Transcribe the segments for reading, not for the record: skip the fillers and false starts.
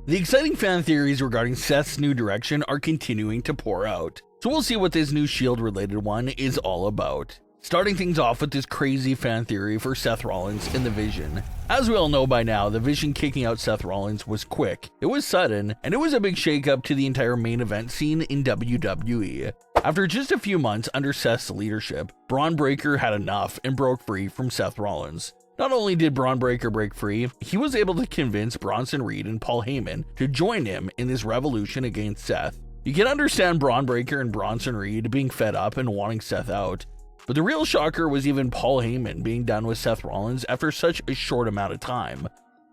The exciting fan theories regarding Seth's new direction are continuing to pour out, so we'll see what this new Shield related one is all about. Starting things off with this crazy fan theory for Seth Rollins and the Vision. As we all know by now, the Vision kicking out Seth Rollins was quick, it was sudden, and it was a big shakeup to the entire main event scene in WWE. After just a few months under Seth's leadership, Bron Breakker had enough and broke free from Seth Rollins. Not only did Bron Breakker break free, he was able to convince Bronson Reed and Paul Heyman to join him in this revolution against Seth. You can understand Bron Breakker and Bronson Reed being fed up and wanting Seth out, but the real shocker was even Paul Heyman being done with Seth Rollins after such a short amount of time.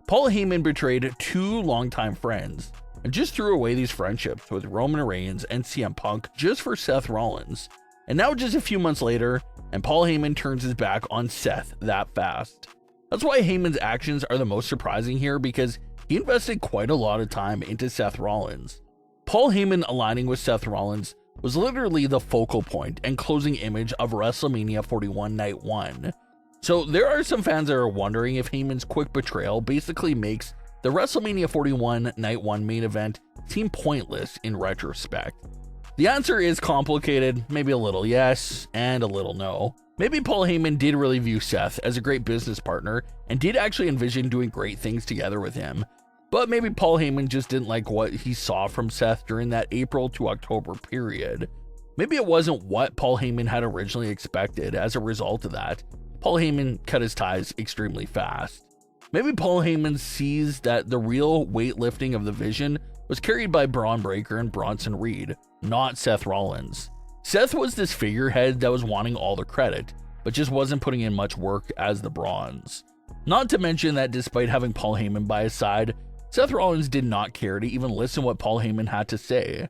Paul Heyman betrayed two longtime friends and just threw away these friendships with Roman Reigns and CM Punk just for Seth Rollins. And now just a few months later, and Paul Heyman turns his back on Seth that fast. That's why Heyman's actions are the most surprising here, because he invested quite a lot of time into Seth Rollins. Paul Heyman aligning with Seth Rollins was literally the focal point and closing image of WrestleMania 41 Night 1. So there are some fans that are wondering if Heyman's quick betrayal basically makes the WrestleMania 41 Night 1 main event seem pointless in retrospect. The answer is complicated, maybe a little yes and a little no. Maybe Paul Heyman did really view Seth as a great business partner and did actually envision doing great things together with him. But maybe Paul Heyman just didn't like what he saw from Seth during that April to October period. Maybe it wasn't what Paul Heyman had originally expected. As a result of that, Paul Heyman cut his ties extremely fast. Maybe Paul Heyman sees that the real weightlifting of the Vision was carried by Bron Breakker and Bronson Reed, not Seth Rollins. Seth was this figurehead that was wanting all the credit, but just wasn't putting in much work as the Bronze. Not to mention that despite having Paul Heyman by his side, Seth Rollins did not care to even listen to what Paul Heyman had to say.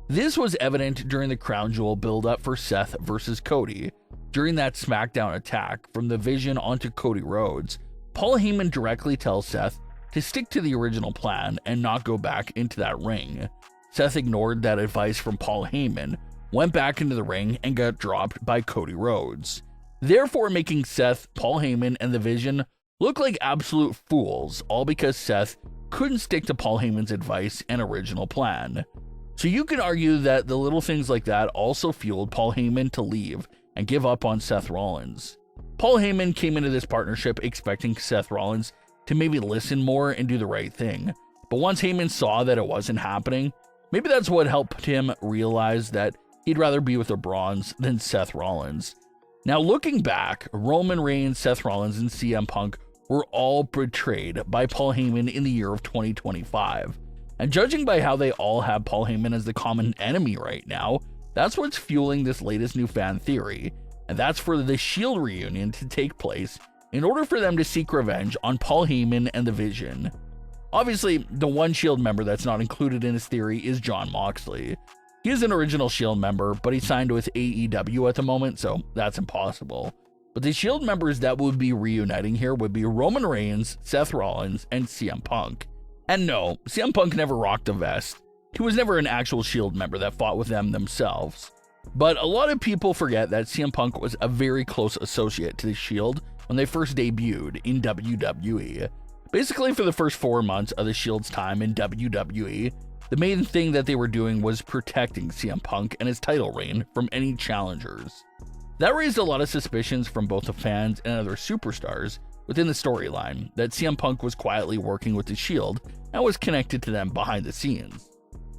This was evident during the Crown Jewel build-up for Seth versus Cody. During that SmackDown attack from the Vision onto Cody Rhodes, Paul Heyman directly tells Seth to stick to the original plan and not go back into that ring. Seth ignored that advice from Paul Heyman, went back into the ring, and got dropped by Cody Rhodes, therefore making Seth, Paul Heyman, and the Vision look like absolute fools, all because Seth couldn't stick to Paul Heyman's advice and original plan. So you can argue that the little things like that also fueled Paul Heyman to leave and give up on Seth Rollins. Paul Heyman came into this partnership expecting Seth Rollins to maybe listen more and do the right thing, but once Heyman saw that it wasn't happening, maybe that's what helped him realize that he'd rather be with the Bronze than Seth Rollins. Now looking back, Roman Reigns, Seth Rollins, and CM Punk were all betrayed by Paul Heyman in the year of 2025. And judging by how they all have Paul Heyman as the common enemy right now, that's what's fueling this latest new fan theory. And that's for the Shield reunion to take place in order for them to seek revenge on Paul Heyman and the Vision. Obviously, the one Shield member that's not included in this theory is Jon Moxley. He is an original Shield member, but he signed with AEW at the moment, so that's impossible. But the Shield members that would be reuniting here would be Roman Reigns, Seth Rollins, and CM Punk. And no, CM Punk never rocked a vest. He was never an actual Shield member that fought with them themselves. But a lot of people forget that CM Punk was a very close associate to the Shield when they first debuted in WWE. Basically, for the first 4 months of the Shield's time in WWE, the main thing that they were doing was protecting CM Punk and his title reign from any challengers. That raised a lot of suspicions from both the fans and other superstars within the storyline that CM Punk was quietly working with the Shield and was connected to them behind the scenes.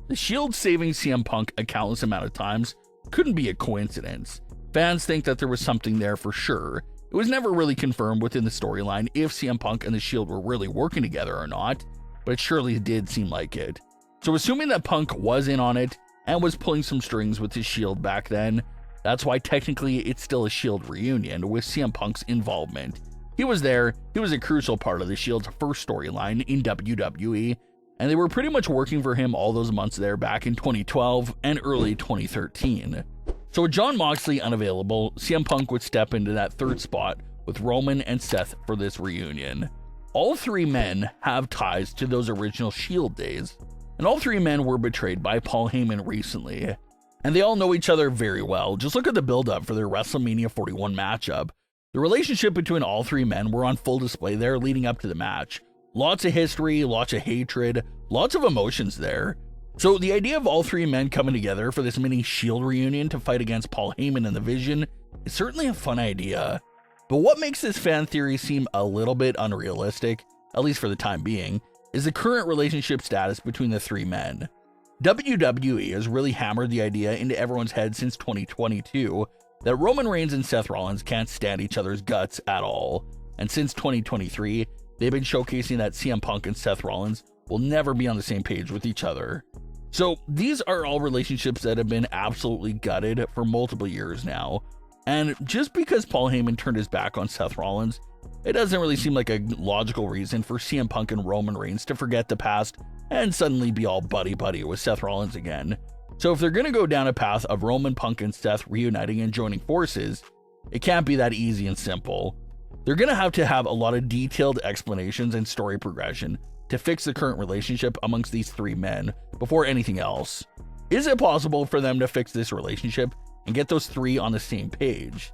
The Shield saving CM Punk a countless amount of times couldn't be a coincidence. Fans think that there was something there for sure. It was never really confirmed within the storyline if CM Punk and the Shield were really working together or not, but it surely did seem like it. So assuming that Punk was in on it and was pulling some strings with his Shield back then, that's why technically it's still a Shield reunion with CM Punk's involvement. He was there, he was a crucial part of the Shield's first storyline in WWE, and they were pretty much working for him all those months there back in 2012 and early 2013. So with Jon Moxley unavailable, CM Punk would step into that third spot with Roman and Seth for this reunion. All three men have ties to those original Shield days, and all three men were betrayed by Paul Heyman recently. And they all know each other very well. Just look at the build-up for their WrestleMania 41 matchup. The relationship between all three men were on full display there leading up to the match. Lots of history, lots of hatred, lots of emotions there. So the idea of all three men coming together for this mini Shield reunion to fight against Paul Heyman and the Vision is certainly a fun idea. But what makes this fan theory seem a little bit unrealistic, at least for the time being, is the current relationship status between the three men. WWE has really hammered the idea into everyone's head since 2022 that Roman Reigns and Seth Rollins can't stand each other's guts at all. And since 2023, they've been showcasing that CM Punk and Seth Rollins will never be on the same page with each other. So these are all relationships that have been absolutely gutted for multiple years now. And just because Paul Heyman turned his back on Seth Rollins, it doesn't really seem like a logical reason for CM Punk and Roman Reigns to forget the past and suddenly be all buddy-buddy with Seth Rollins again. So if they're going to go down a path of Roman, Punk, and Seth reuniting and joining forces, it can't be that easy and simple. They're going to have a lot of detailed explanations and story progression to fix the current relationship amongst these three men before anything else. Is it possible for them to fix this relationship and get those three on the same page?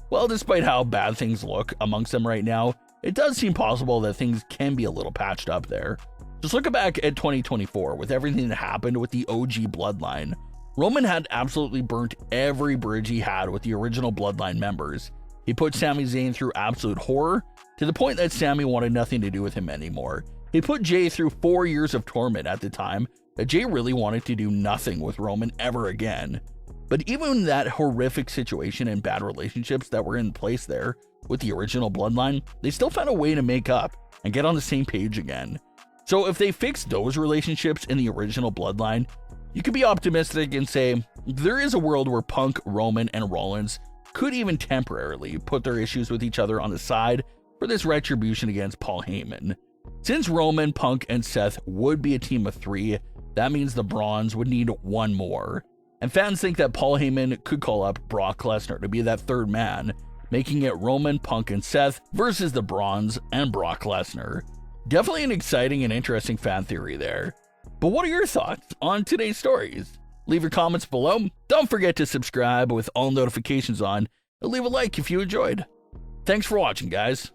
Well, despite how bad things look amongst them right now, it does seem possible that things can be a little patched up there. Just look back at 2024 with everything that happened with the OG Bloodline. Roman had absolutely burnt every bridge he had with the original Bloodline members. He put Sami Zayn through absolute horror to the point that Sami wanted nothing to do with him anymore. He put Jay through 4 years of torment at the time that Jay really wanted to do nothing with Roman ever again. But even in that horrific situation and bad relationships that were in place there with the original Bloodline, they still found a way to make up and get on the same page again. So if they fix those relationships in the original Bloodline, you could be optimistic and say there is a world where Punk, Roman, and Rollins could even temporarily put their issues with each other on the side for this retribution against Paul Heyman. Since Roman, Punk, and Seth would be a team of three, that means the Bronze would need one more. And fans think that Paul Heyman could call up Brock Lesnar to be that third man, making it Roman, Punk, and Seth versus the Bronze and Brock Lesnar. Definitely an exciting and interesting fan theory there. But what are your thoughts on today's stories? Leave your comments below. Don't forget to subscribe with all notifications on, and leave a like if you enjoyed. Thanks for watching, guys.